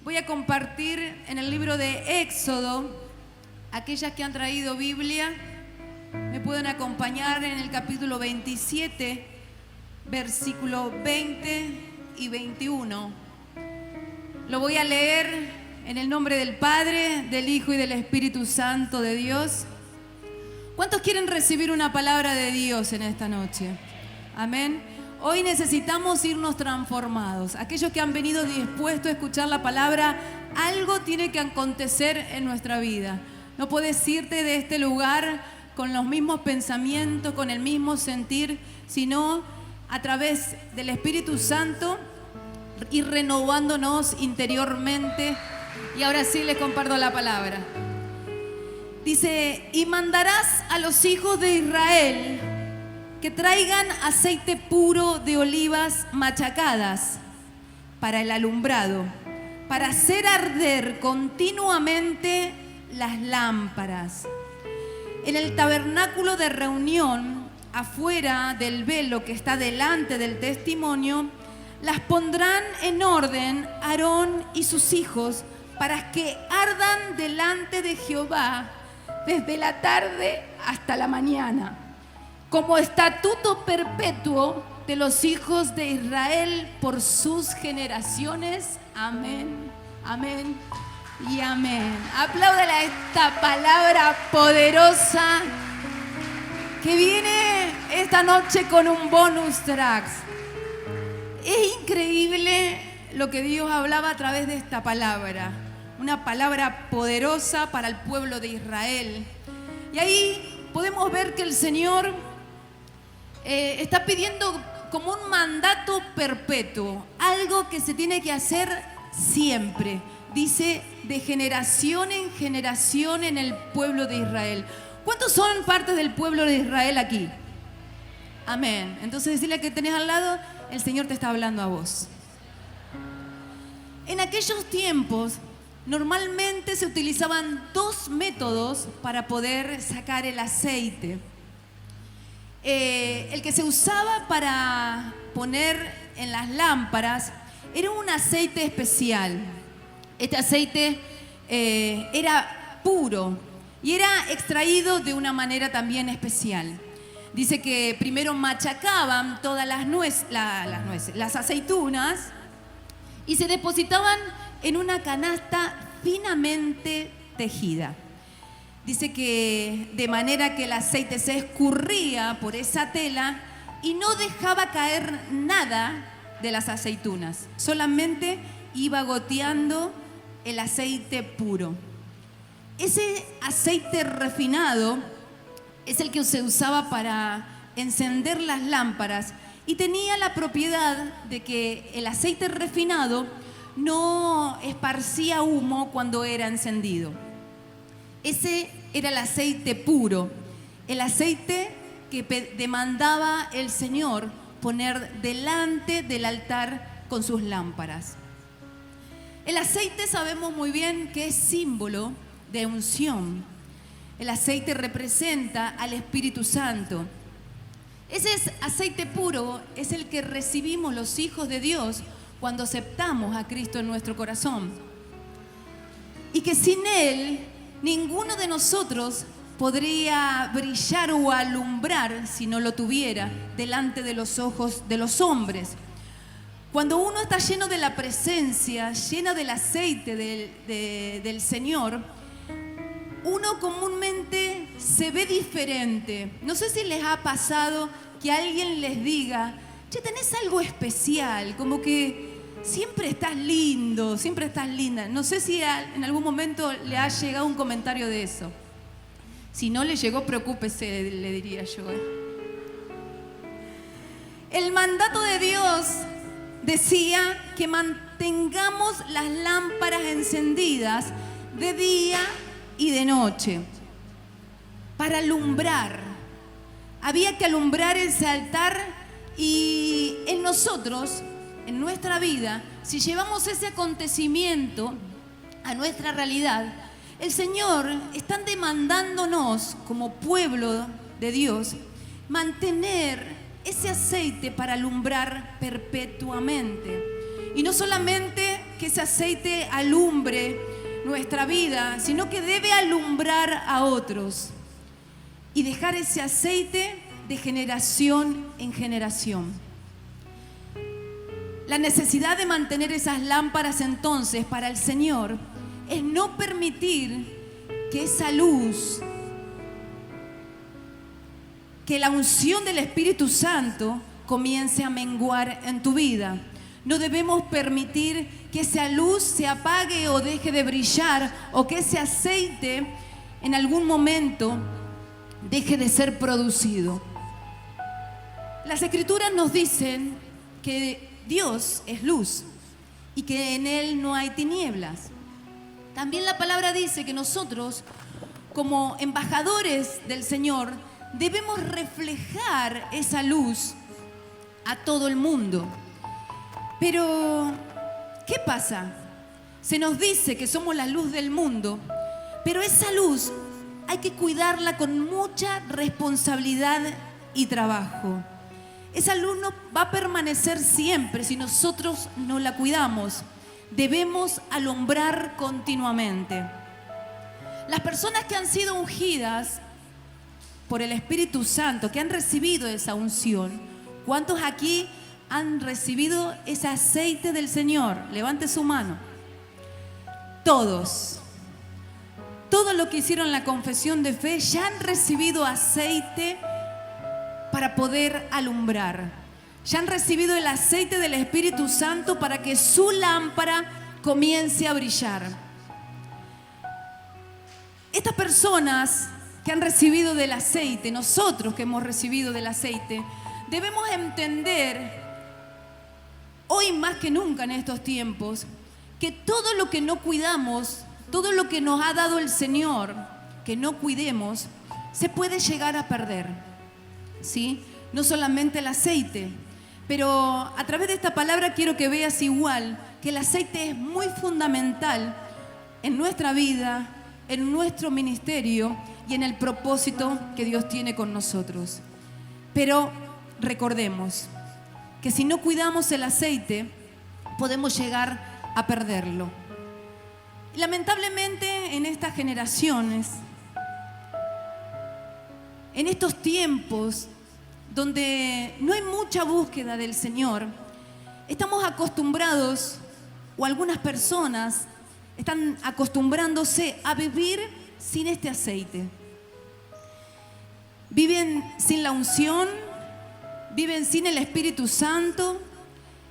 Voy a compartir en el libro de Éxodo. Aquellas que han traído Biblia me pueden acompañar en el capítulo 27, versículo 20 y 21. Lo voy a leer en el nombre del Padre, del Hijo y del Espíritu Santo de Dios. ¿Cuántos quieren recibir una palabra de Dios en esta noche? Amén. Hoy necesitamos irnos transformados. Aquellos que han venido dispuestos a escuchar la palabra, algo tiene que acontecer en nuestra vida. No puedes irte de este lugar con los mismos pensamientos, con el mismo sentir, sino a través del Espíritu Santo ir renovándonos interiormente. Y ahora sí les comparto la palabra. Dice: y mandarás a los hijos de Israel que traigan aceite puro de olivas machacadas para el alumbrado, para hacer arder continuamente las lámparas. En el tabernáculo de reunión, afuera del velo que está delante del testimonio, las pondrán en orden Aarón y sus hijos para que ardan delante de Jehová desde la tarde hasta la mañana, como estatuto perpetuo de los hijos de Israel por sus generaciones. Amén, amén y amén. Apláudale a esta palabra poderosa que viene esta noche con un bonus tracks. Es increíble lo que Dios hablaba a través de esta palabra. Una palabra poderosa para el pueblo de Israel. Y ahí podemos ver que el Señor está pidiendo como un mandato perpetuo, algo que se tiene que hacer siempre. Dice, de generación en generación en el pueblo de Israel. ¿Cuántos son parte del pueblo de Israel aquí? Amén. Entonces decirle a que tenés al lado, el Señor te está hablando a vos. En aquellos tiempos, normalmente se utilizaban dos métodos para poder sacar el aceite. El que se usaba para poner en las lámparas era un aceite especial. Este aceite era puro y era extraído de una manera también especial. Dice que primero machacaban todas las aceitunas y se depositaban en una canasta finamente tejida. Dice que de manera que el aceite se escurría por esa tela y no dejaba caer nada de las aceitunas. Solamente iba goteando el aceite puro. Ese aceite refinado es el que se usaba para encender las lámparas y tenía la propiedad de que el aceite refinado no esparcía humo cuando era encendido. Ese era el aceite puro, el aceite que demandaba el Señor poner delante del altar con sus lámparas. El aceite sabemos muy bien que es símbolo de unción. El aceite representa al Espíritu Santo. Ese aceite puro es el que recibimos los hijos de Dios cuando aceptamos a Cristo en nuestro corazón. Y que sin Él, ninguno de nosotros podría brillar o alumbrar si no lo tuviera delante de los ojos de los hombres. Cuando uno está lleno de la presencia, lleno del aceite del Señor, uno comúnmente se ve diferente. No sé si les ha pasado que alguien les diga: che, tenés algo especial, como que siempre estás lindo, siempre estás linda. No sé si en algún momento le ha llegado un comentario de eso. Si no le llegó, preocúpese, le diría yo. El mandato de Dios decía que mantengamos las lámparas encendidas de día y de noche para alumbrar. Había que alumbrar ese altar y en nosotros, en nuestra vida, si llevamos ese acontecimiento a nuestra realidad, el Señor está demandándonos como pueblo de Dios mantener ese aceite para alumbrar perpetuamente. Y no solamente que ese aceite alumbre nuestra vida, sino que debe alumbrar a otros y dejar ese aceite de generación en generación. La necesidad de mantener esas lámparas entonces para el Señor es no permitir que esa luz, que la unción del Espíritu Santo comience a menguar en tu vida. No debemos permitir que esa luz se apague o deje de brillar, o que ese aceite en algún momento deje de ser producido. Las Escrituras nos dicen que Dios es luz y que en Él no hay tinieblas. También la palabra dice que nosotros, como embajadores del Señor, debemos reflejar esa luz a todo el mundo. Pero, ¿qué pasa? Se nos dice que somos la luz del mundo, pero esa luz hay que cuidarla con mucha responsabilidad y trabajo. Esa luz no va a permanecer siempre si nosotros no la cuidamos. Debemos alumbrar continuamente. Las personas que han sido ungidas por el Espíritu Santo, que han recibido esa unción, ¿cuántos aquí han recibido ese aceite del Señor? Levante su mano. Todos. Todos los que hicieron la confesión de fe ya han recibido aceite para poder alumbrar. Ya han recibido el aceite del Espíritu Santo para que su lámpara comience a brillar. Estas personas que han recibido del aceite, nosotros que hemos recibido del aceite, debemos entender, hoy más que nunca en estos tiempos, que todo lo que no cuidamos, todo lo que nos ha dado el Señor, que no cuidemos, se puede llegar a perder, ¿sí? No solamente el aceite, pero a través de esta palabra quiero que veas igual que el aceite es muy fundamental en nuestra vida, en nuestro ministerio y en el propósito que Dios tiene con nosotros. Pero recordemos que si no cuidamos el aceite, podemos llegar a perderlo. Lamentablemente en estas generaciones, en estos tiempos donde no hay mucha búsqueda del Señor, estamos acostumbrados, o algunas personas están acostumbrándose a vivir sin este aceite. Viven sin la unción, viven sin el Espíritu Santo,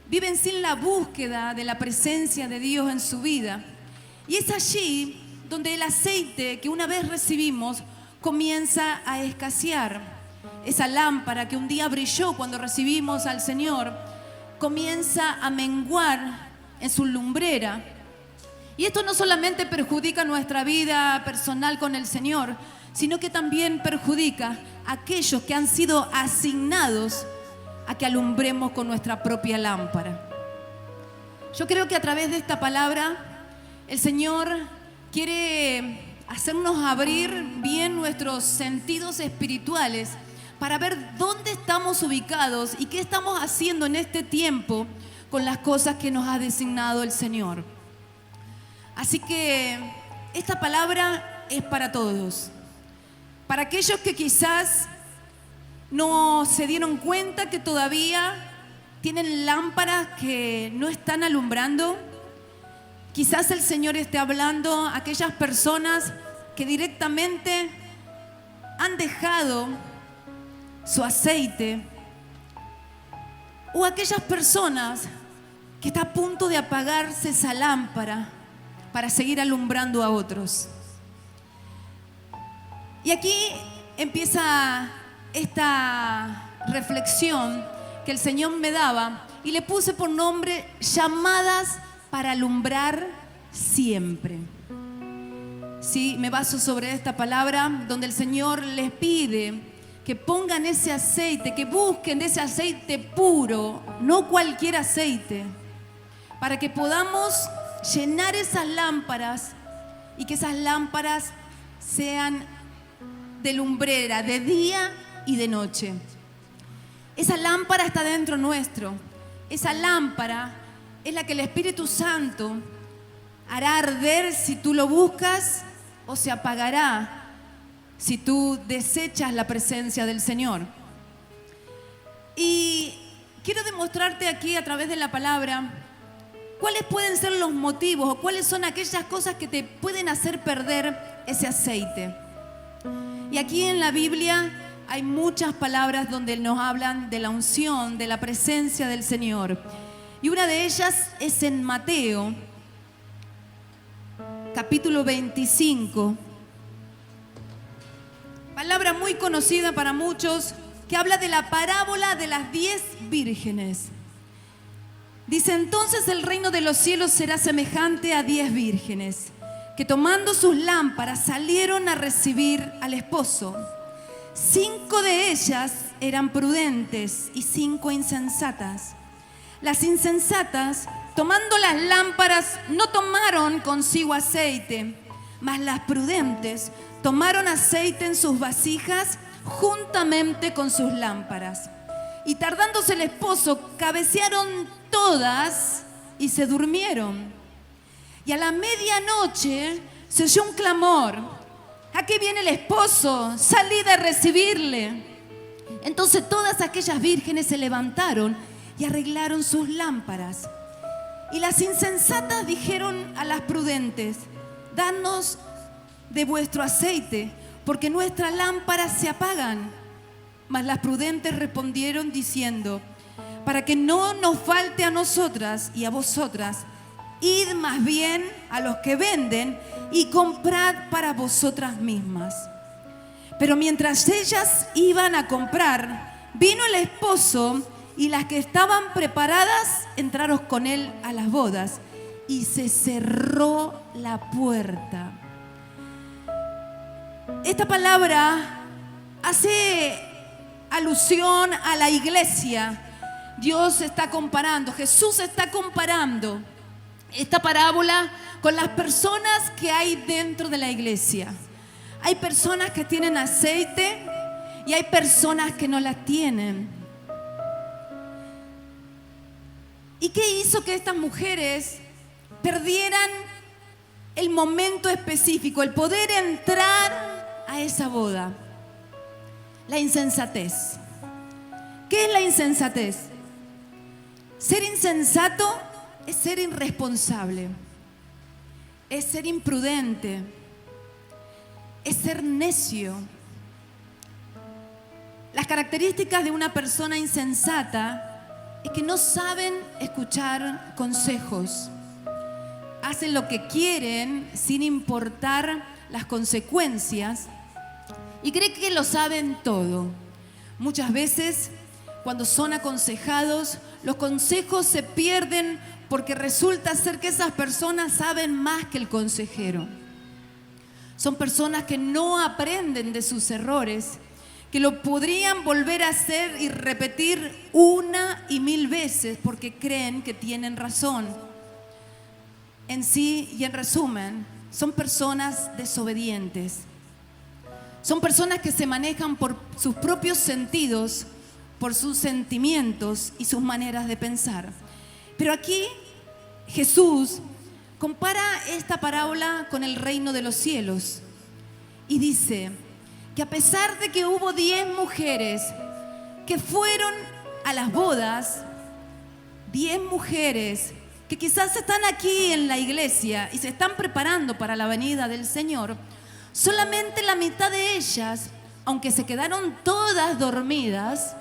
viven sin la búsqueda de la presencia de Dios en su vida. Y es allí donde el aceite que una vez recibimos comienza a escasear. Esa lámpara que un día brilló cuando recibimos al Señor comienza a menguar en su lumbrera. Y esto no solamente perjudica nuestra vida personal con el Señor, sino que también perjudica a aquellos que han sido asignados a que alumbremos con nuestra propia lámpara. Yo creo que a través de esta palabra el Señor quiere hacernos abrir bien nuestros sentidos espirituales para ver dónde estamos ubicados y qué estamos haciendo en este tiempo con las cosas que nos ha designado el Señor. Así que esta palabra es para todos. Para aquellos que quizás no se dieron cuenta que todavía tienen lámparas que no están alumbrando. Quizás el Señor esté hablando a aquellas personas que directamente han dejado su aceite, o aquellas personas que está a punto de apagarse esa lámpara para seguir alumbrando a otros. Y aquí empieza esta reflexión que el Señor me daba y le puse por nombre llamadas para alumbrar siempre. Sí, me baso sobre esta palabra donde el Señor les pide que pongan ese aceite, que busquen ese aceite puro, no cualquier aceite, para que podamos llenar esas lámparas y que esas lámparas sean de lumbrera, de día y de noche. Esa lámpara está dentro nuestro. Esa lámpara es la que el Espíritu Santo hará arder si tú lo buscas, o se apagará si tú desechas la presencia del Señor. Y quiero demostrarte aquí a través de la palabra cuáles pueden ser los motivos o cuáles son aquellas cosas que te pueden hacer perder ese aceite. Y aquí en la Biblia hay muchas palabras donde nos hablan de la unción, de la presencia del Señor. Y una de ellas es en Mateo, capítulo 25. Palabra muy conocida para muchos, que habla de la parábola de las 10 vírgenes. Dice: entonces el reino de los cielos será semejante a 10 vírgenes, que tomando sus lámparas salieron a recibir al esposo. 5 de ellas eran prudentes y 5 insensatas. Las insensatas, tomando las lámparas, no tomaron consigo aceite, mas las prudentes tomaron aceite en sus vasijas juntamente con sus lámparas. Y tardándose el esposo, cabecearon todas y se durmieron. Y a la medianoche se oyó un clamor: aquí viene el esposo, salid a recibirle. Entonces todas aquellas vírgenes se levantaron y arreglaron sus lámparas. Y las insensatas dijeron a las prudentes: danos de vuestro aceite, porque nuestras lámparas se apagan. Mas las prudentes respondieron diciendo: para que no nos falte a nosotras y a vosotras, id más bien a los que venden y comprad para vosotras mismas. Pero mientras ellas iban a comprar, vino el esposo, y las que estaban preparadas entraron con él a las bodas, y se cerró la puerta. Esta palabra hace alusión a la iglesia. Dios está comparando, Jesús está comparando esta parábola con las personas que hay dentro de la iglesia. Hay personas que tienen aceite y hay personas que no la tienen. ¿Y qué hizo que estas mujeres perdieran el momento específico, el poder entrar a esa boda? La insensatez. ¿Qué es la insensatez? Ser insensato es ser irresponsable, es ser imprudente, es ser necio. Las características de una persona insensata es que no saben escuchar consejos. Hacen lo que quieren sin importar las consecuencias y creen que lo saben todo. Muchas veces, cuando son aconsejados, los consejos se pierden porque resulta ser que esas personas saben más que el consejero. Son personas que no aprenden de sus errores, que lo podrían volver a hacer y repetir 1 y 1000 veces porque creen que tienen razón. En sí y en resumen, son personas desobedientes. Son personas que se manejan por sus propios sentidos, por sus sentimientos y sus maneras de pensar. Pero aquí Jesús compara esta parábola con el reino de los cielos y dice que a pesar de que hubo 10 mujeres que fueron a las bodas, 10 mujeres que quizás están aquí en la iglesia y se están preparando para la venida del Señor, solamente la mitad de ellas, aunque se quedaron todas dormidas,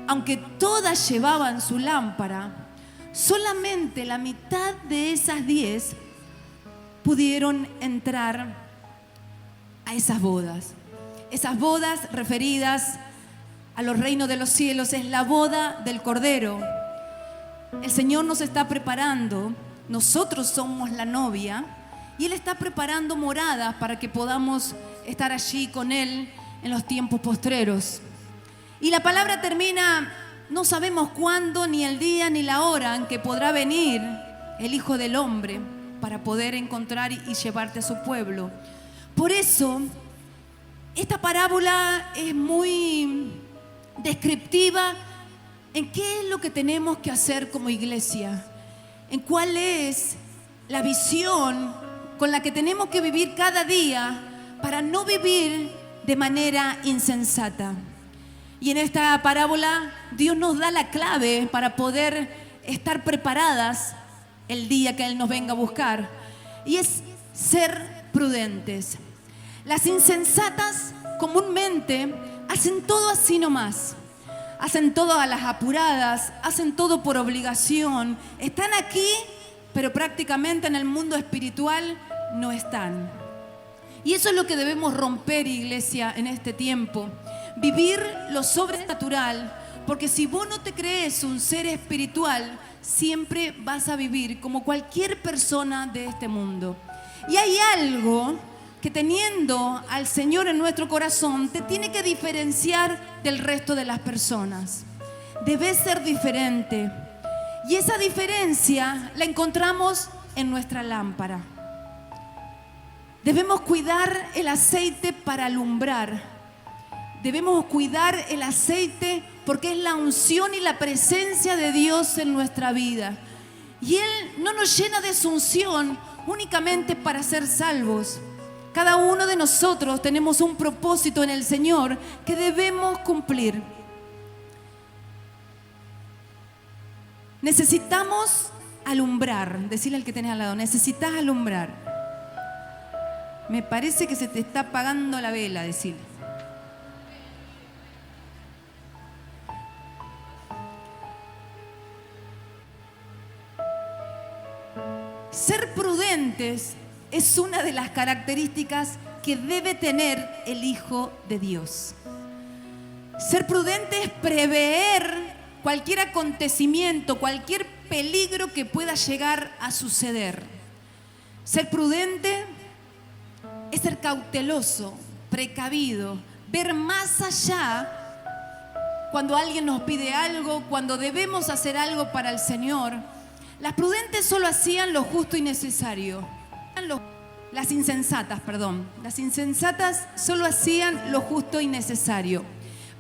aunque todas llevaban su lámpara, solamente la mitad de esas 10 pudieron entrar a esas bodas. Esas bodas referidas a los reinos de los cielos es la boda del Cordero. El Señor nos está preparando, nosotros somos la novia y Él está preparando moradas para que podamos estar allí con Él en los tiempos postreros. Y la palabra termina: no sabemos cuándo, ni el día, ni la hora en que podrá venir el Hijo del Hombre para poder encontrar y llevarte a su pueblo. Por eso, esta parábola es muy descriptiva en qué es lo que tenemos que hacer como iglesia, en cuál es la visión con la que tenemos que vivir cada día para no vivir de manera insensata. Y en esta parábola Dios nos da la clave para poder estar preparadas el día que Él nos venga a buscar, y es ser prudentes. Las insensatas comúnmente hacen todo así nomás, hacen todo a las apuradas, hacen todo por obligación, están aquí, pero prácticamente en el mundo espiritual no están. Y eso es lo que debemos romper, iglesia, en este tiempo. Vivir lo sobrenatural, porque si vos no te crees un ser espiritual, siempre vas a vivir como cualquier persona de este mundo. Y hay algo que, teniendo al Señor en nuestro corazón, te tiene que diferenciar del resto de las personas. Debes ser diferente. Y esa diferencia la encontramos en nuestra lámpara. Debemos cuidar el aceite para alumbrar. Debemos cuidar el aceite porque es la unción y la presencia de Dios en nuestra vida. Y Él no nos llena de su unción únicamente para ser salvos. Cada uno de nosotros tenemos un propósito en el Señor que debemos cumplir. Necesitamos alumbrar. Decirle al que tenés al lado, necesitas alumbrar. Me parece que se te está apagando la vela, decirle. Ser prudentes es una de las características que debe tener el Hijo de Dios. Ser prudente es prever cualquier acontecimiento, cualquier peligro que pueda llegar a suceder. Ser prudente es ser cauteloso, precavido, ver más allá cuando alguien nos pide algo, cuando debemos hacer algo para el Señor. Las prudentes solo hacían lo justo y necesario. Las insensatas solo hacían lo justo y necesario.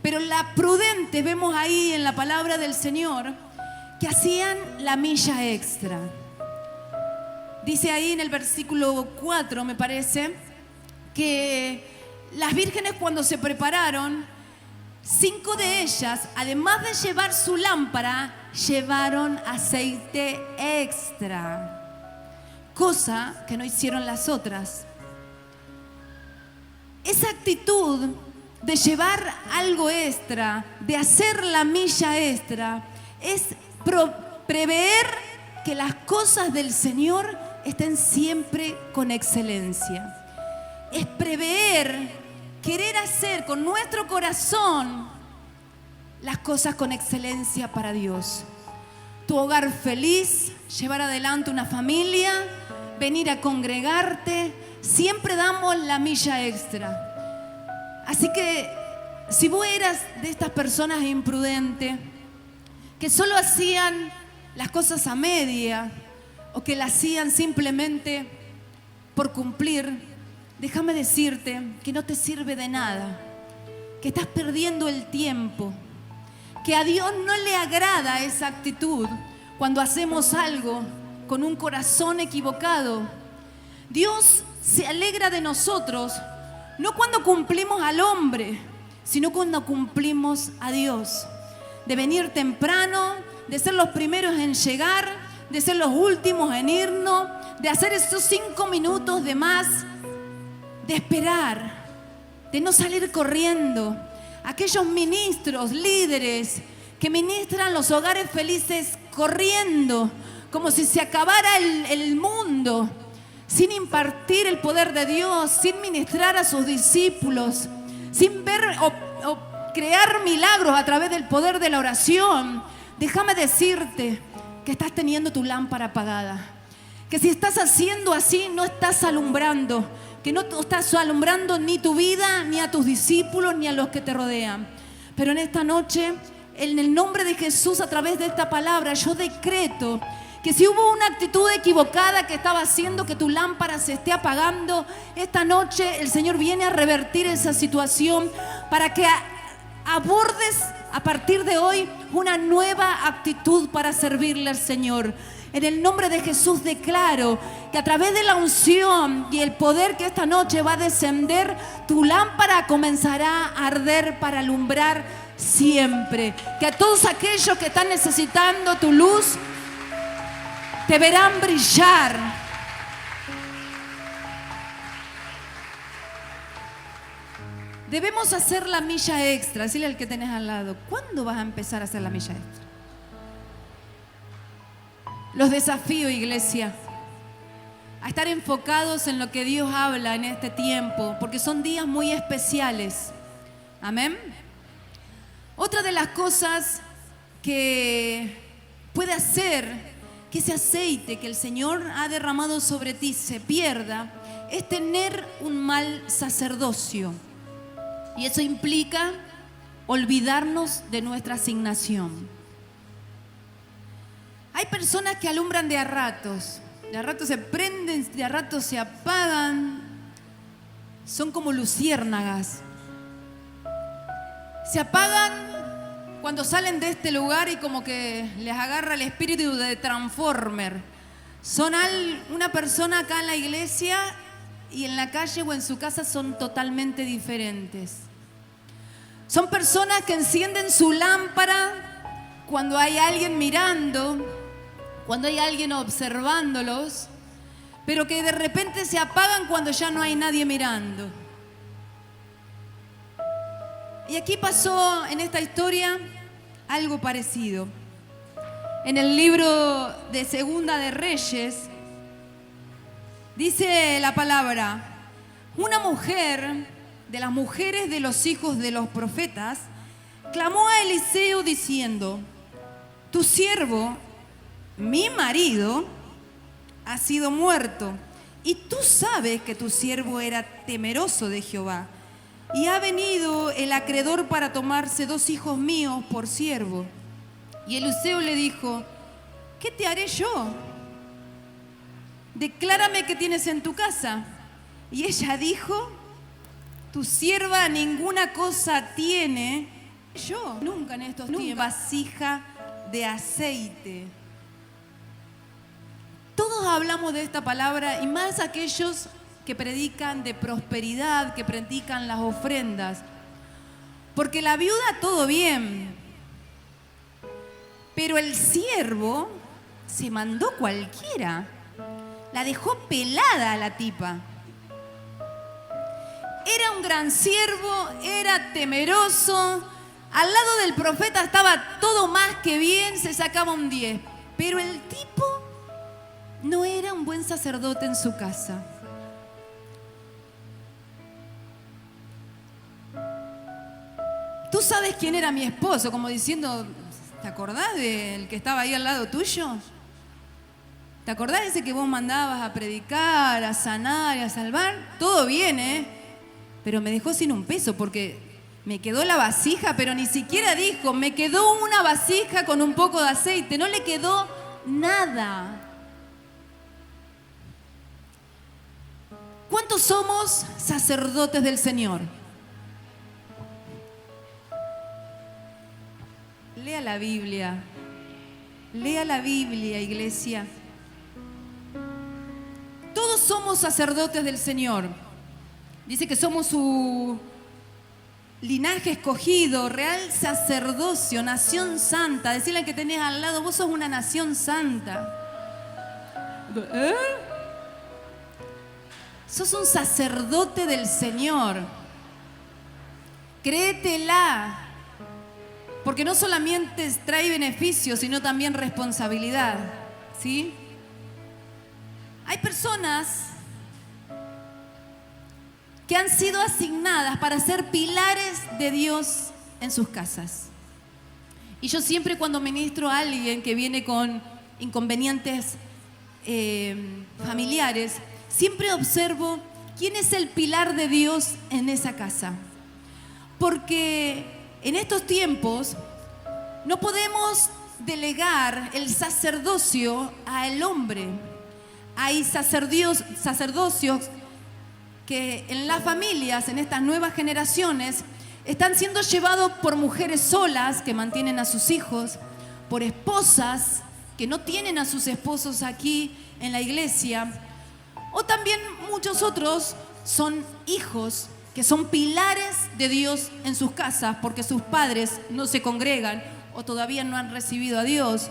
Pero las prudentes, vemos ahí en la palabra del Señor, que hacían la milla extra. Dice ahí en el versículo 4, me parece, que las vírgenes, cuando se prepararon, 5 de ellas, además de llevar su lámpara, llevaron aceite extra, cosa que no hicieron las otras. Esa actitud de llevar algo extra, de hacer la milla extra, es prever que las cosas del Señor estén siempre con excelencia. Es prever, querer hacer con nuestro corazón las cosas con excelencia para Dios. Tu hogar feliz, llevar adelante una familia, venir a congregarte, siempre damos la milla extra. Así que si vos eras de estas personas imprudentes que solo hacían las cosas a media o que las hacían simplemente por cumplir, déjame decirte que no te sirve de nada, que estás perdiendo el tiempo, que a Dios no le agrada esa actitud cuando hacemos algo con un corazón equivocado. Dios se alegra de nosotros no cuando cumplimos al hombre, sino cuando cumplimos a Dios. De venir temprano, de ser los primeros en llegar, de ser los últimos en irnos, de hacer esos 5 minutos de más, de esperar, de no salir corriendo. Aquellos ministros, líderes que ministran los hogares felices corriendo, como si se acabara el mundo, sin impartir el poder de Dios, sin ministrar a sus discípulos, sin ver o crear milagros a través del poder de la oración. Déjame decirte que estás teniendo tu lámpara apagada, que si estás haciendo así no estás alumbrando, que no estás alumbrando ni tu vida, ni a tus discípulos, ni a los que te rodean. Pero en esta noche, en el nombre de Jesús, a través de esta palabra, yo decreto que si hubo una actitud equivocada que estaba haciendo que tu lámpara se esté apagando, esta noche el Señor viene a revertir esa situación para que abordes a partir de hoy una nueva actitud para servirle al Señor. En el nombre de Jesús declaro que a través de la unción y el poder que esta noche va a descender, tu lámpara comenzará a arder para alumbrar siempre. Que a todos aquellos que están necesitando tu luz, te verán brillar. Debemos hacer la milla extra. Decirle al que tenés al lado, ¿cuándo vas a empezar a hacer la milla extra? Los desafío, iglesia, a estar enfocados en lo que Dios habla en este tiempo, porque son días muy especiales. Amén. Otra de las cosas que puede hacer que ese aceite que el Señor ha derramado sobre ti se pierda es tener un mal sacerdocio. Y eso implica olvidarnos de nuestra asignación. Hay personas que alumbran de a ratos se prenden, de a ratos se apagan, son como luciérnagas. Se apagan cuando salen de este lugar y como que les agarra el espíritu de Transformer. Son una persona acá en la iglesia y en la calle o en su casa son totalmente diferentes. Son personas que encienden su lámpara cuando hay alguien mirando, cuando hay alguien observándolos, pero que de repente se apagan cuando ya no hay nadie mirando. Y aquí pasó en esta historia algo parecido. En el libro de Segunda de Reyes, dice la palabra: una mujer de las mujeres de los hijos de los profetas clamó a Eliseo diciendo: tu siervo, mi marido, ha sido muerto, y tú sabes que tu siervo era temeroso de Jehová, y ha venido el acreedor para tomarse 2 hijos míos por siervo. Y Eliseo le dijo: ¿qué te haré yo? Declárame qué tienes en tu casa. Y ella dijo: tu sierva ninguna cosa tiene. Yo nunca en estos tiempos vasija de aceite. Todos hablamos de esta palabra, y más aquellos que predican de prosperidad, que predican las ofrendas. Porque la viuda todo bien, pero el siervo se mandó cualquiera. La dejó pelada a la tipa. Era un gran siervo, era temeroso. Al lado del profeta estaba todo más que bien, se sacaba un 10. Pero el tipo no era un buen sacerdote en su casa. ¿Tú sabes quién era mi esposo? Como diciendo, ¿te acordás del que estaba ahí al lado tuyo? ¿Te acordás de ese que vos mandabas a predicar, a sanar y a salvar? Todo bien, ¿eh? Pero me dejó sin un peso porque me quedó la vasija, pero ni siquiera dijo, me quedó una vasija con un poco de aceite. No le quedó nada. ¿Cuántos somos sacerdotes del Señor? Lea la Biblia. Lea la Biblia, iglesia. Todos somos sacerdotes del Señor. Dice que somos su linaje escogido, real sacerdocio, nación santa. Decirle al que tenés al lado, vos sos una nación santa. ¿Eh? Sos un sacerdote del Señor. Créetela. Porque no solamente trae beneficios, sino también responsabilidad. ¿Sí? Hay personas que han sido asignadas para ser pilares de Dios en sus casas. Y yo siempre cuando ministro a alguien que viene con inconvenientes familiares, siempre observo quién es el pilar de Dios en esa casa. Porque en estos tiempos no podemos delegar el sacerdocio al hombre. Hay sacerdocios que en las familias, en estas nuevas generaciones, están siendo llevados por mujeres solas que mantienen a sus hijos, por esposas que no tienen a sus esposos aquí en la iglesia, o también muchos otros son hijos que son pilares de Dios en sus casas porque sus padres no se congregan o todavía no han recibido a Dios.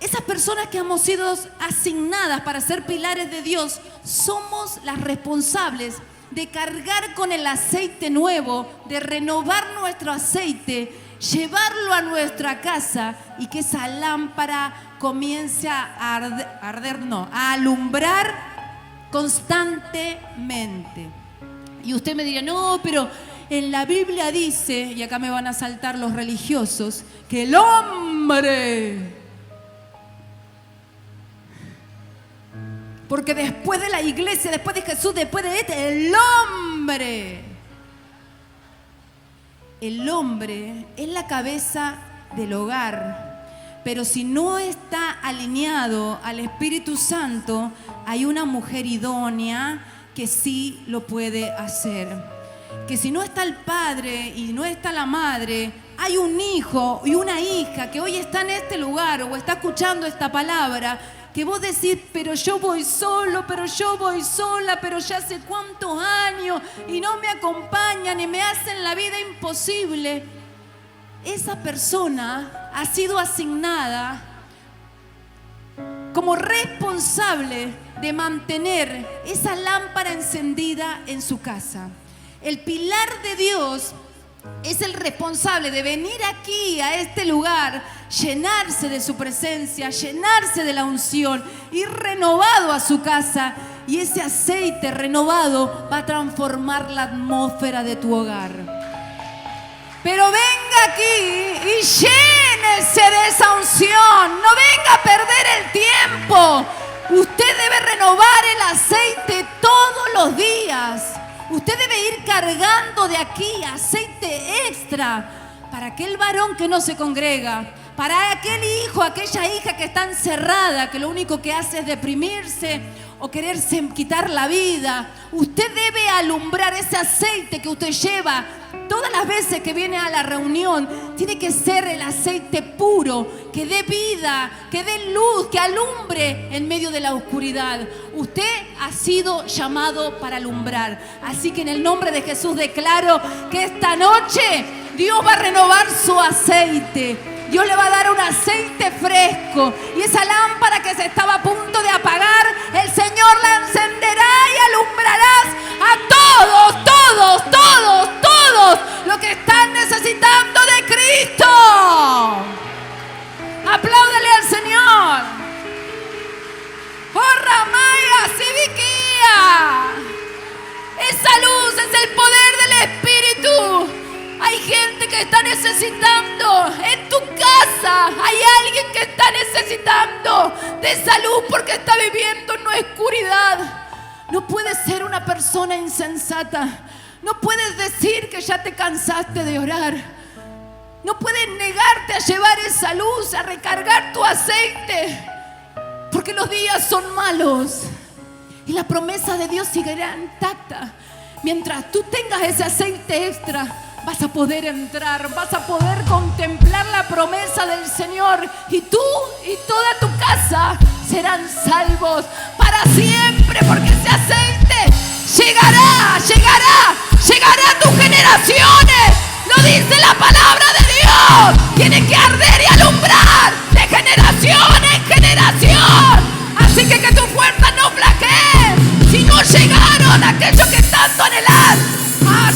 Esas personas que hemos sido asignadas para ser pilares de Dios, somos las responsables de cargar con el aceite nuevo, de renovar nuestro aceite, llevarlo a nuestra casa y que esa lámpara comience a alumbrar constantemente. Y usted me dirá, no, pero en la Biblia dice, y acá me van a saltar los religiosos, que el hombre... Porque después de la iglesia, después de Jesús, después de el hombre es la cabeza del hogar. Pero si no está alineado al Espíritu Santo, hay una mujer idónea que sí lo puede hacer. Que si no está el padre y no está la madre, hay un hijo y una hija que hoy está en este lugar o está escuchando esta palabra, que vos decís, pero yo voy solo, pero yo voy sola, pero ya hace cuántos años y no me acompañan y me hacen la vida imposible. Esa persona ha sido asignada como responsable de mantener esa lámpara encendida en su casa. El pilar de Dios es el responsable de venir aquí a este lugar, llenarse de su presencia, llenarse de la unción, ir renovado a su casa, y ese aceite renovado va a transformar la atmósfera de tu hogar. Pero venga aquí y llénese de esa unción, no venga a perder el tiempo. Usted debe renovar el aceite todos los días. Usted debe ir cargando de aquí aceite extra para aquel varón que no se congrega, para aquel hijo, aquella hija que está encerrada, que lo único que hace es deprimirse o quererse quitar la vida. Usted debe alumbrar ese aceite que usted lleva todas las veces que viene a la reunión. Tiene que ser el aceite puro, que dé vida, que dé luz, que alumbre en medio de la oscuridad. Usted ha sido llamado para alumbrar. Así que en el nombre de Jesús declaro que esta noche Dios va a renovar su aceite. Dios le va a dar un aceite fresco, y esa lámpara que se estaba a punto de apagar, el Señor la encenderá y alumbrarás a todos los que están necesitando de Cristo. Apláudale al Señor. ¡Oh, Ramaya, Sibiquía! Esa luz es el poder del Espíritu. Hay gente que está necesitando en tu casa. Hay alguien que está necesitando de salud porque está viviendo en una oscuridad. No puedes ser una persona insensata. No puedes decir que ya te cansaste de orar. No puedes negarte a llevar esa luz, a recargar tu aceite, porque los días son malos y la promesa de Dios seguirá intacta. Mientras tú tengas ese aceite extra, vas a poder entrar, vas a poder contemplar la promesa del Señor, y tú y toda tu casa serán salvos para siempre, porque ese aceite llegará a tus generaciones. Lo dice la palabra de Dios. Tiene que arder y alumbrar de generación en generación. Así que tus fuerzas no flaqueen si no llegaron aquellos que tanto anhelan.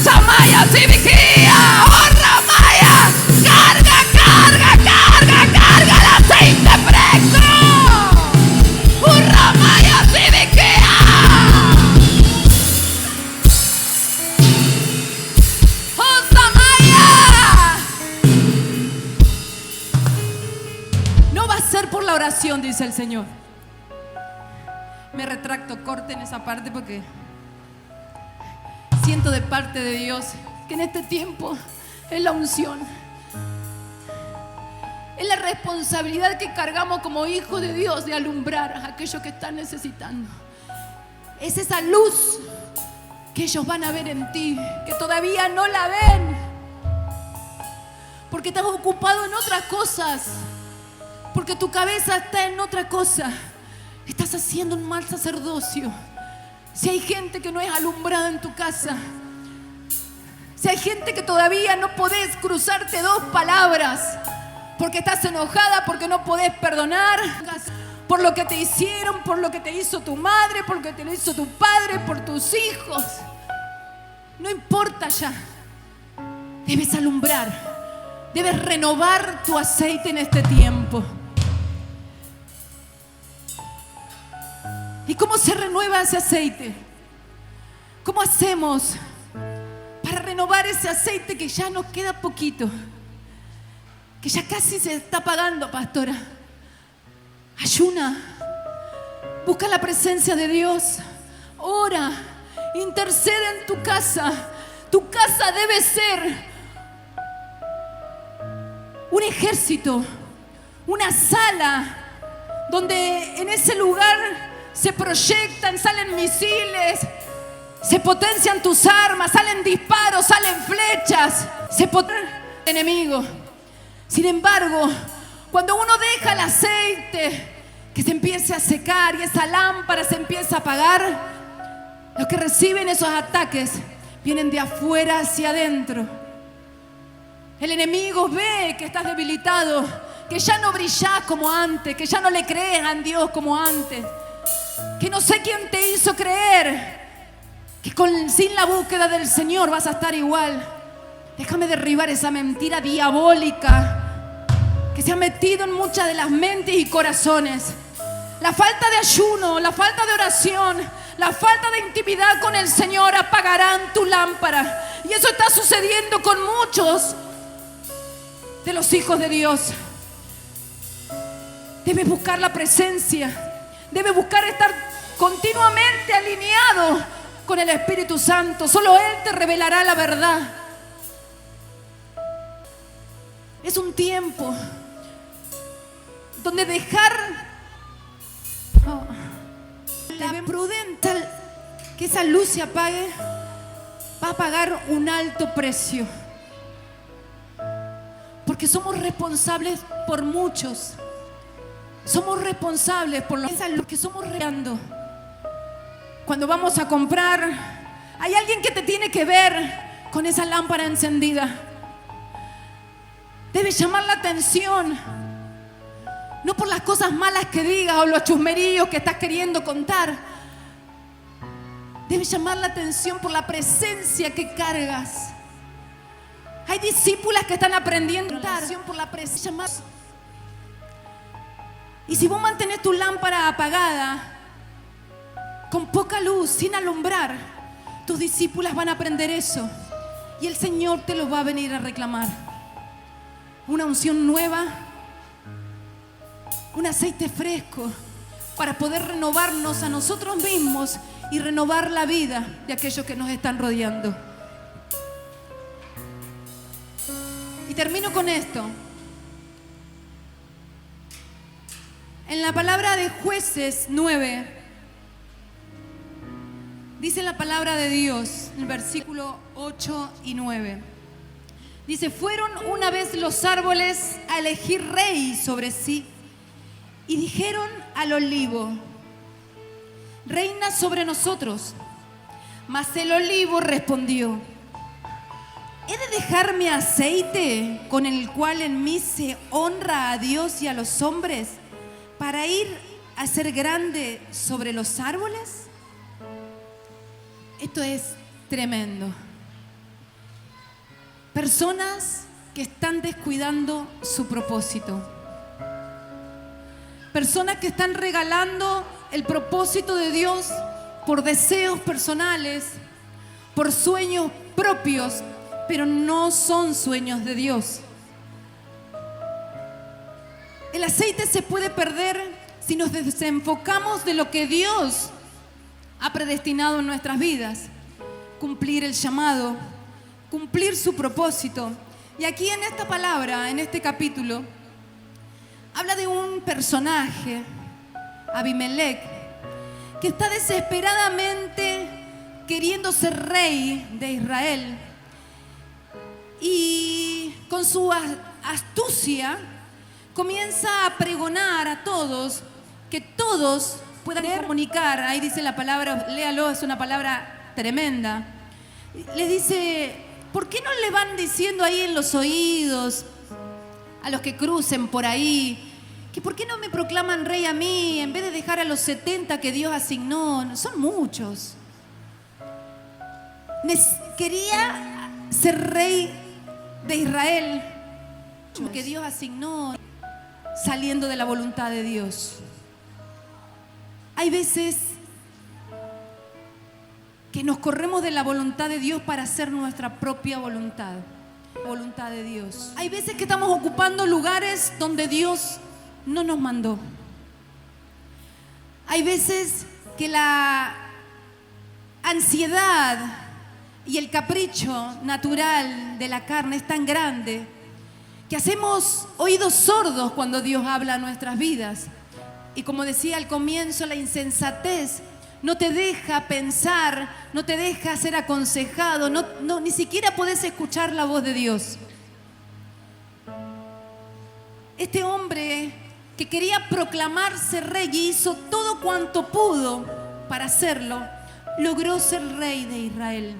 Samaya, Sibiquía, oh Ramaya, carga el aceite fresco. Oh Ramaya, Sibiquía. Oh Samaya. No va a ser por la oración, dice el Señor. Me retracto, corten esa parte porque siento de parte de Dios que en este tiempo es la unción, es la responsabilidad que cargamos como hijos de Dios de alumbrar a aquellos que están necesitando. Es esa luz que ellos van a ver en ti, que todavía no la ven, porque estás ocupado en otras cosas, porque tu cabeza está en otra cosa. Estás haciendo un mal sacerdocio. Si hay gente que no es alumbrada en tu casa, si hay gente que todavía no podés cruzarte dos palabras, porque estás enojada, porque no podés perdonar, por lo que te hicieron, por lo que te hizo tu madre, por lo que te lo hizo tu padre, por tus hijos. No importa ya. Debes alumbrar. Debes renovar tu aceite en este tiempo. ¿Y cómo se renueva ese aceite? ¿Cómo hacemos para renovar ese aceite que ya nos queda poquito? Que ya casi se está apagando, pastora. Ayuna. Busca la presencia de Dios. Ora. Intercede en tu casa. Tu casa debe ser un ejército, una sala donde en ese lugar se proyectan, salen misiles, se potencian tus armas, salen disparos, salen flechas, se potencia el enemigo. Sin embargo, cuando uno deja el aceite que se empiece a secar y esa lámpara se empieza a apagar, los que reciben esos ataques vienen de afuera hacia adentro. El enemigo ve que estás debilitado, que ya no brillás como antes, que ya no le crees a Dios como antes, que no sé quién te hizo creer que sin la búsqueda del Señor vas a estar igual. Déjame derribar esa mentira diabólica que se ha metido en muchas de las mentes y corazones. La falta de ayuno, la falta de oración, la falta de intimidad con el Señor apagarán tu lámpara. Y eso está sucediendo con muchos de los hijos de Dios. Debes buscar la presencia. Debes buscar estar continuamente alineado con el Espíritu Santo. Solo Él te revelará la verdad. Es un tiempo donde dejar la prudente que esa luz se apague va a pagar un alto precio, porque somos responsables por muchos. Somos responsables por lo que somos reando. Cuando vamos a comprar, hay alguien que te tiene que ver con esa lámpara encendida. Debe llamar la atención, no por las cosas malas que digas o los chusmeríos que estás queriendo contar. Debe llamar la atención por la presencia que cargas. Hay discípulas que están aprendiendo por la presencia. Y si vos mantenés tu lámpara apagada, con poca luz, sin alumbrar, tus discípulas van a aprender eso. Y el Señor te lo va a venir a reclamar. Una unción nueva, un aceite fresco, para poder renovarnos a nosotros mismos y renovar la vida de aquellos que nos están rodeando. Y termino con esto. En la palabra de Jueces 9, dice la palabra de Dios, en el versículo 8 y 9. Dice: fueron una vez los árboles a elegir rey sobre sí, y dijeron al olivo: reina sobre nosotros. Mas el olivo respondió: ¿he de dejar mi aceite, con el cual en mí se honra a Dios y a los hombres, para ir a ser grande sobre los árboles? Esto es tremendo. Personas que están descuidando su propósito. Personas que están regalando el propósito de Dios por deseos personales, por sueños propios, pero no son sueños de Dios. El aceite se puede perder si nos desenfocamos de lo que Dios ha predestinado en nuestras vidas. Cumplir el llamado, cumplir su propósito. Y aquí en esta palabra, en este capítulo, habla de un personaje, Abimelech, que está desesperadamente queriendo ser rey de Israel y con su astucia comienza a pregonar a todos que todos puedan comunicar. Ahí dice la palabra, léalo, es una palabra tremenda. Les dice, ¿por qué no le van diciendo ahí en los oídos a los que crucen por ahí, que por qué no me proclaman rey a mí en vez de dejar a los 70 que Dios asignó? Son muchos. Quería ser rey de Israel, que Dios asignó, saliendo de la voluntad de Dios. Hay veces que nos corremos de la voluntad de Dios para hacer nuestra propia voluntad de Dios. Hay veces que estamos ocupando lugares donde Dios no nos mandó. Hay veces que la ansiedad y el capricho natural de la carne es tan grande que hacemos oídos sordos cuando Dios habla a nuestras vidas. Y como decía al comienzo, la insensatez no te deja pensar, no te deja ser aconsejado, ni siquiera podés escuchar la voz de Dios. Este hombre que quería proclamarse rey y hizo todo cuanto pudo para hacerlo, logró ser rey de Israel.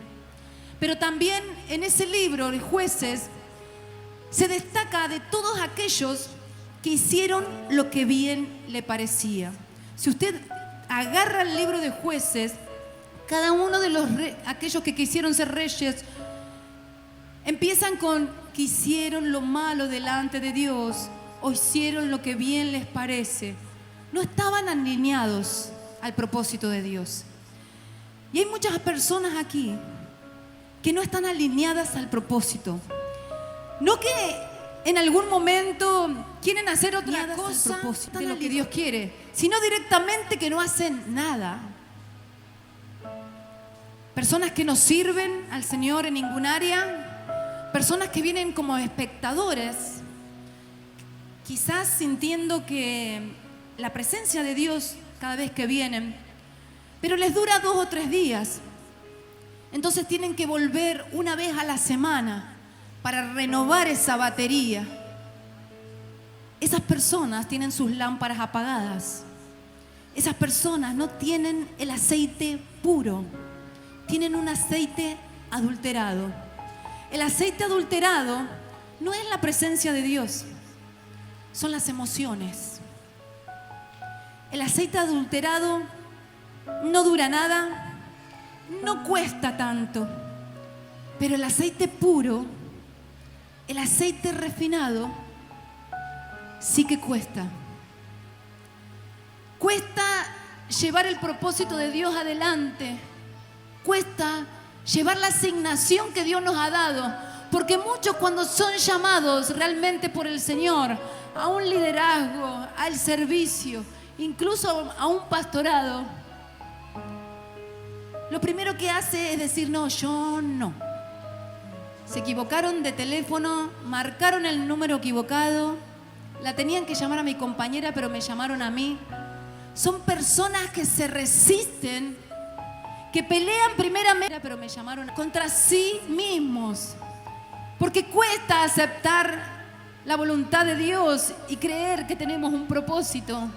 Pero también en ese libro de Jueces se destaca de todos aquellos que hicieron lo que bien le parecía. Si usted agarra el libro de Jueces, cada uno de aquellos que quisieron ser reyes empiezan con que hicieron lo malo delante de Dios o hicieron lo que bien les parece. No estaban alineados al propósito de Dios. Y hay muchas personas aquí que no están alineadas al propósito. No que en algún momento quieren hacer otra cosa de lo que Dios quiere, sino directamente que no hacen nada. Personas que no sirven al Señor en ningún área, personas que vienen como espectadores, quizás sintiendo que la presencia de Dios cada vez que vienen, pero les dura 2 o 3 días. Entonces tienen que volver una vez a la semana para renovar esa batería. Esas personas tienen sus lámparas apagadas. Esas personas no tienen el aceite puro, tienen un aceite adulterado. El aceite adulterado no es la presencia de Dios, son las emociones. El aceite adulterado no dura nada, no cuesta tanto, pero el aceite puro, el aceite refinado, sí que cuesta. Cuesta llevar el propósito de Dios adelante. Cuesta llevar la asignación que Dios nos ha dado. Porque muchos cuando son llamados realmente por el Señor a un liderazgo, al servicio, incluso a un pastorado, lo primero que hace es decir, no, yo no. Se equivocaron de teléfono, marcaron el número equivocado, la tenían que llamar a mi compañera, pero me llamaron a mí. Son personas que se resisten, que pelean primeramente, pero me llamaron contra sí mismos. Porque cuesta aceptar la voluntad de Dios y creer que tenemos un propósito.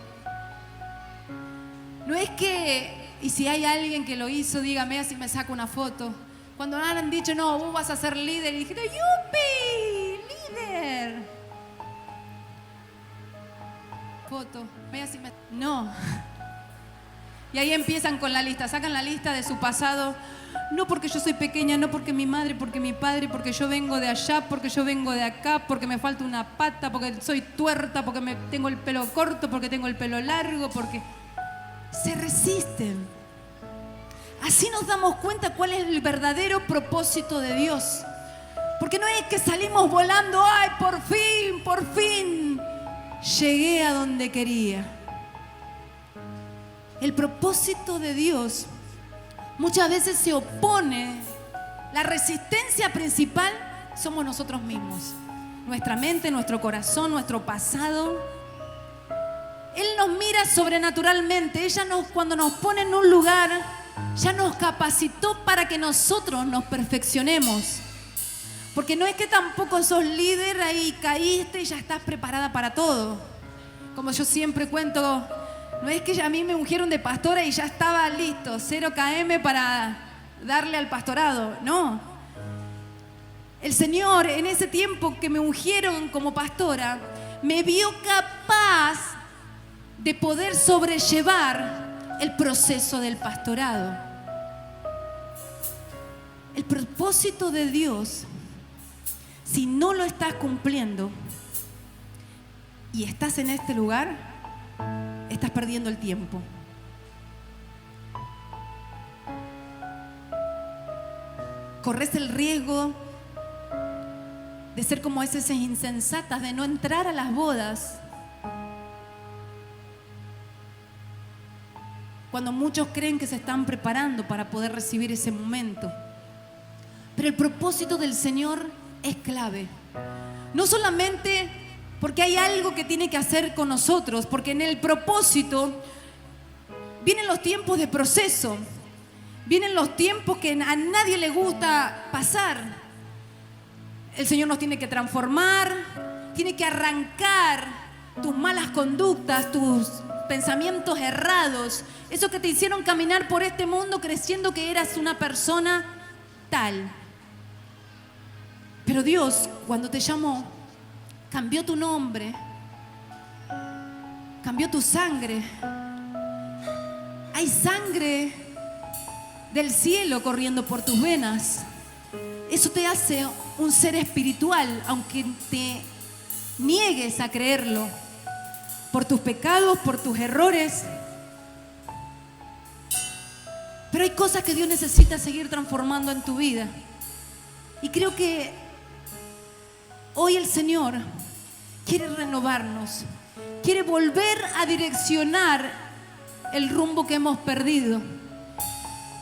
No es que, y si hay alguien que lo hizo, dígame así me saco una foto. Cuando me han dicho, no, vos vas a ser líder, y dije, ¡yupi! ¡Líder! Foto. No. Y ahí empiezan con la lista, sacan la lista de su pasado. No porque yo soy pequeña, no porque mi madre, porque mi padre, porque yo vengo de allá, porque yo vengo de acá, porque me falta una pata, porque soy tuerta, porque tengo el pelo corto, porque tengo el pelo largo, porque se resisten. Así nos damos cuenta cuál es el verdadero propósito de Dios. Porque no es que salimos volando, ¡ay, por fin llegué a donde quería! El propósito de Dios muchas veces se opone. La resistencia principal somos nosotros mismos. Nuestra mente, nuestro corazón, nuestro pasado. Él nos mira sobrenaturalmente. Cuando nos pone en un lugar, ya nos capacitó para que nosotros nos perfeccionemos. Porque no es que tampoco sos líder, ahí caíste y ya estás preparada para todo. Como yo siempre cuento, no es que a mí me ungieron de pastora y ya estaba listo, 0 km para darle al pastorado. No. El Señor, en ese tiempo que me ungieron como pastora, me vio capaz de poder sobrellevar el proceso del pastorado. El propósito de Dios, si no lo estás cumpliendo y estás en este lugar, estás perdiendo el tiempo. Corres el riesgo de ser como esas insensatas, de no entrar a las bodas. Cuando muchos creen que se están preparando para poder recibir ese momento. Pero el propósito del Señor es clave. No solamente porque hay algo que tiene que hacer con nosotros, porque en el propósito vienen los tiempos de proceso, vienen los tiempos que a nadie le gusta pasar. El Señor nos tiene que transformar, tiene que arrancar tus malas conductas, tus pensamientos errados, eso que te hicieron caminar por este mundo creyendo que eras una persona tal. Pero Dios, cuando te llamó, cambió tu nombre, cambió tu sangre. Hay sangre del cielo corriendo por tus venas. Eso te hace un ser espiritual, aunque te niegues a creerlo, por tus pecados, por tus errores. Pero hay cosas que Dios necesita seguir transformando en tu vida. Y creo que hoy el Señor quiere renovarnos, quiere volver a direccionar el rumbo que hemos perdido.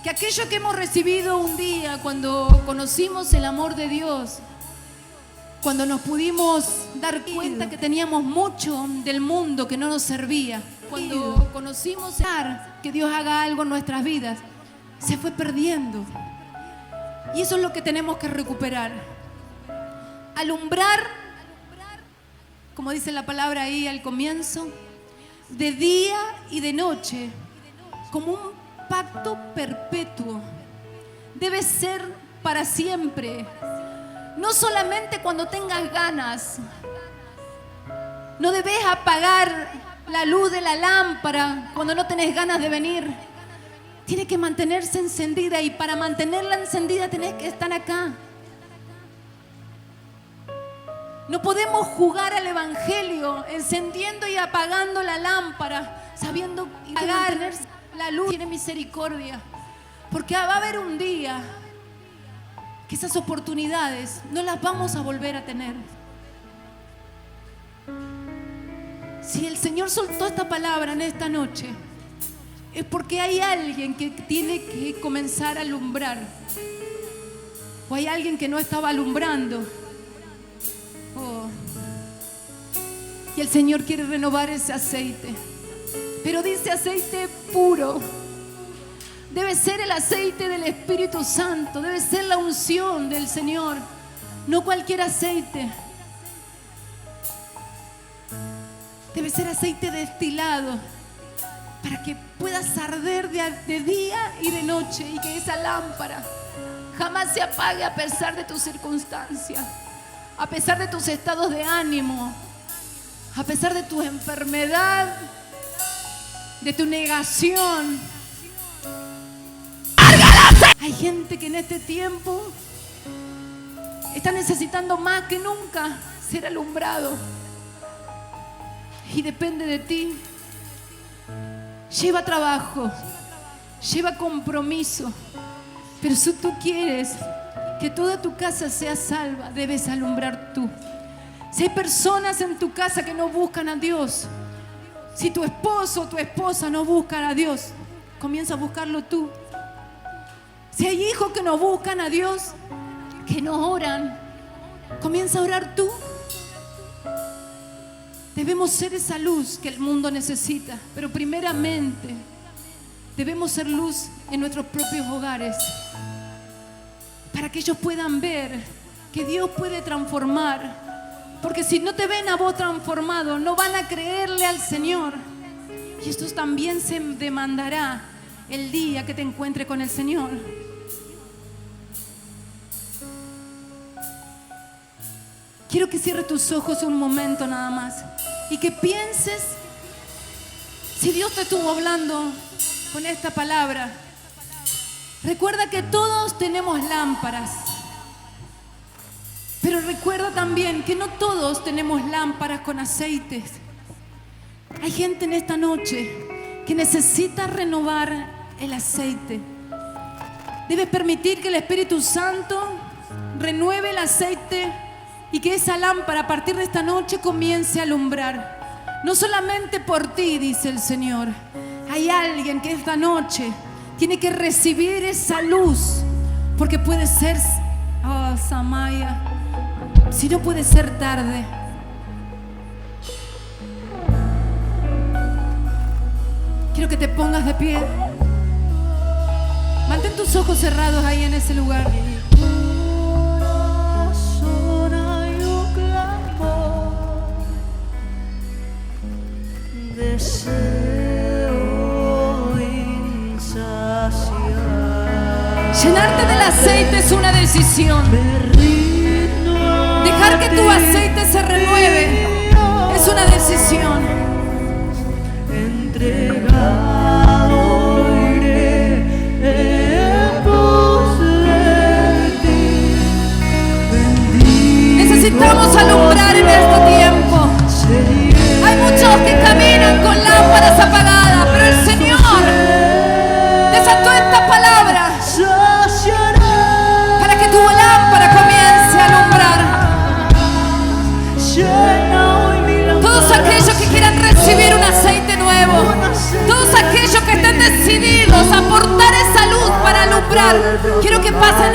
Que aquello que hemos recibido un día cuando conocimos el amor de Dios, cuando nos pudimos dar cuenta que teníamos mucho del mundo que no nos servía, cuando conocimos que Dios haga algo en nuestras vidas, se fue perdiendo. Y eso es lo que tenemos que recuperar. Alumbrar, como dice la palabra ahí al comienzo, de día y de noche, como un pacto perpetuo. Debe ser para siempre. No solamente cuando tengas ganas. No debes apagar la luz de la lámpara cuando no tenés ganas de venir. Tiene que mantenerse encendida, y para mantenerla encendida tenés que estar acá. No podemos jugar al evangelio encendiendo y apagando la lámpara, sabiendo apagar la luz. Tiene misericordia, porque va a haber un día que esas oportunidades no las vamos a volver a tener. Si el Señor soltó esta palabra en esta noche, es porque hay alguien que tiene que comenzar a alumbrar, o hay alguien que no estaba alumbrando. Y el Señor quiere renovar ese aceite, pero dice aceite puro. Debe ser el aceite del Espíritu Santo, debe ser la unción del Señor, no cualquier aceite. Debe ser aceite destilado para que puedas arder de día y de noche, y que esa lámpara jamás se apague a pesar de tus circunstancias, a pesar de tus estados de ánimo, a pesar de tu enfermedad, de tu negación. Hay gente que en este tiempo está necesitando más que nunca ser alumbrado, y depende de ti. Lleva trabajo, lleva compromiso, pero si tú quieres que toda tu casa sea salva, debes alumbrar tú. Si hay personas en tu casa que no buscan a Dios, si tu esposo o tu esposa no buscan a Dios, comienza a buscarlo tú. Si hay hijos que no buscan a Dios, que no oran, comienza a orar tú. Debemos ser esa luz que el mundo necesita, pero primeramente debemos ser luz en nuestros propios hogares, para que ellos puedan ver que Dios puede transformar. Porque si no te ven a vos transformado, no van a creerle al Señor. Y esto también se demandará el día que te encuentre con el Señor. Quiero que cierres tus ojos un momento nada más y que pienses si Dios te estuvo hablando con esta palabra. Recuerda que todos tenemos lámparas, pero recuerda también que no todos tenemos lámparas con aceites. Hay gente en esta noche que necesita renovar el aceite. Debes permitir que el Espíritu Santo renueve el aceite y que esa lámpara a partir de esta noche comience a alumbrar. No solamente por ti, dice el Señor. Hay alguien que esta noche tiene que recibir esa luz, porque puede ser, Samaya, si no puede ser tarde. Quiero que te pongas de pie. Mantén tus ojos cerrados ahí en ese lugar. Llenarte del aceite es una decisión. Dejar que tu aceite se renueve es una decisión. Entregado iré en pos de ti. Necesitamos alumbrar en este tiempo. Hay muchos que caminan con lámparas apagadas, pero el Señor desató esta palabra para que tu lámpara comience a alumbrar. Todos aquellos que quieran recibir un aceite nuevo, todos aquellos que estén decididos a aportar esa luz para alumbrar, quiero que pasen